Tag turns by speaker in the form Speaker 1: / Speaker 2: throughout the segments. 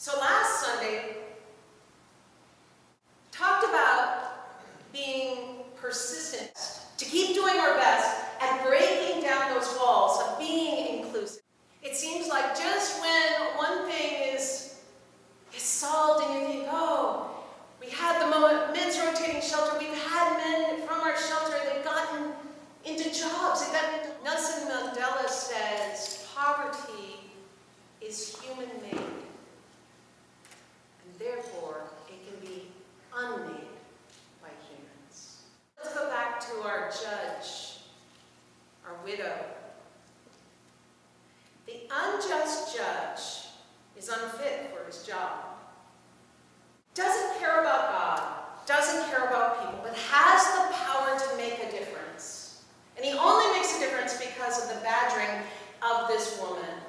Speaker 1: So last Sunday, talked about being persistent, to keep doing our best at breaking down those walls of being inclusive. It seems like just when one thing is solved and you think, oh, we had the men's rotating shelter, we've had men from our shelter, they've gotten into jobs, they've gotten into... Nelson Mandela says, poverty is human-made, and therefore it can be unmade by humans. Let's go back to our judge, our widow. The unjust judge is unfit for his job. Doesn't care about God, doesn't care about people, but has the power to make a difference. And he only makes a difference because of the badgering of this woman.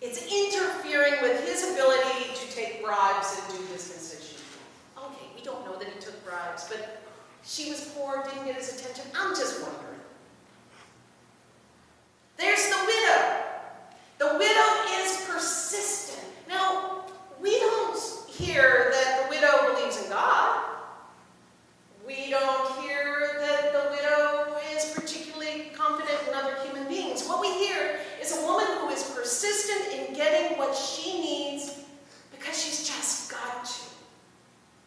Speaker 1: It's interfering with his ability to take bribes and do business as usual. Okay, we don't know that he took bribes, but she was poor, didn't get his attention. I'm just wondering. There's the widow. The widow is persistent. Now, we don't hear that the widow believes in God. We don't hear that the widow is particularly confident in other human beings. What we hear is a woman who is persistent in getting what she needs because she's just got to.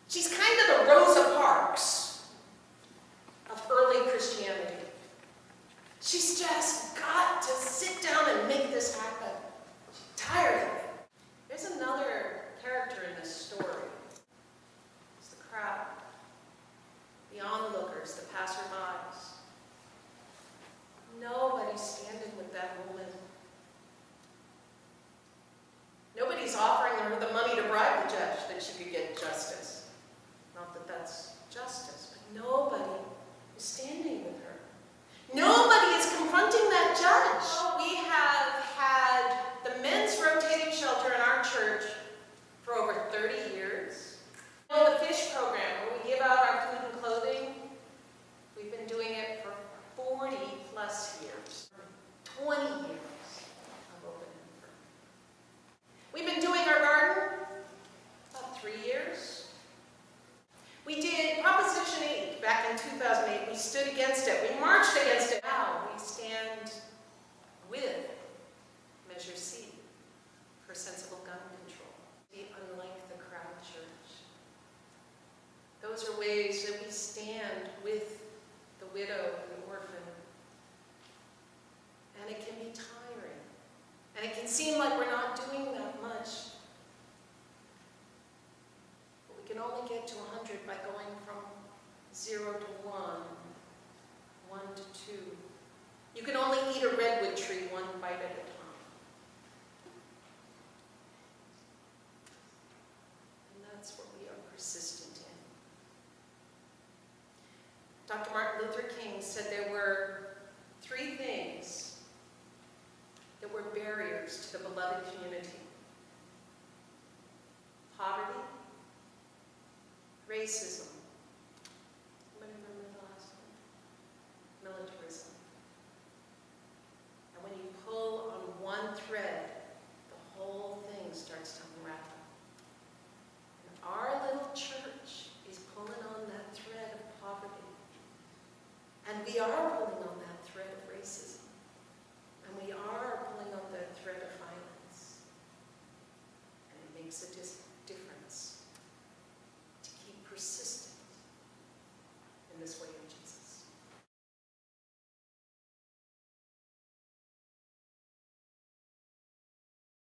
Speaker 1: She's kind of the Rosa Parks of early Christianity. She's just got to sit down and make this happen. She's tired of it. There's another character in this story. It's the crowd, the onlookers, the passerbys. Nobody's standing with that woman. Nobody's offering her the money to bribe the judge that she could get justice. Not that that's justice, but nobody is standing with her. Nobody is confronting that judge. We have had the men's rotating shelter in our church for over 30 years. You know, the fish program, where we give out our food and clothing, we've been doing it for 40 plus years. 20 years of open info. We've been doing our garden about 3 years. We did Proposition 8 back in 2008. We stood against it. We marched against it. Now we stand with Measure C for sensible gun control. Be unlike the crowd church. Those are ways that we stand with the widow and the orphan. And it can be tiring. And it can seem like we're not doing that much. But we can only get to 100 by going from 0 to 1, 1 to 2. You can only eat a redwood tree one bite at a time. And that's what we are persistent in. Dr. Martin Luther King said there were 3 things that were barriers to the beloved community: poverty, racism, anybody remember the last one? Militarism. And when you pull on one thread, the whole thing starts to unravel. And our little church is pulling on that thread of poverty. And we are pulling on that thread of racism.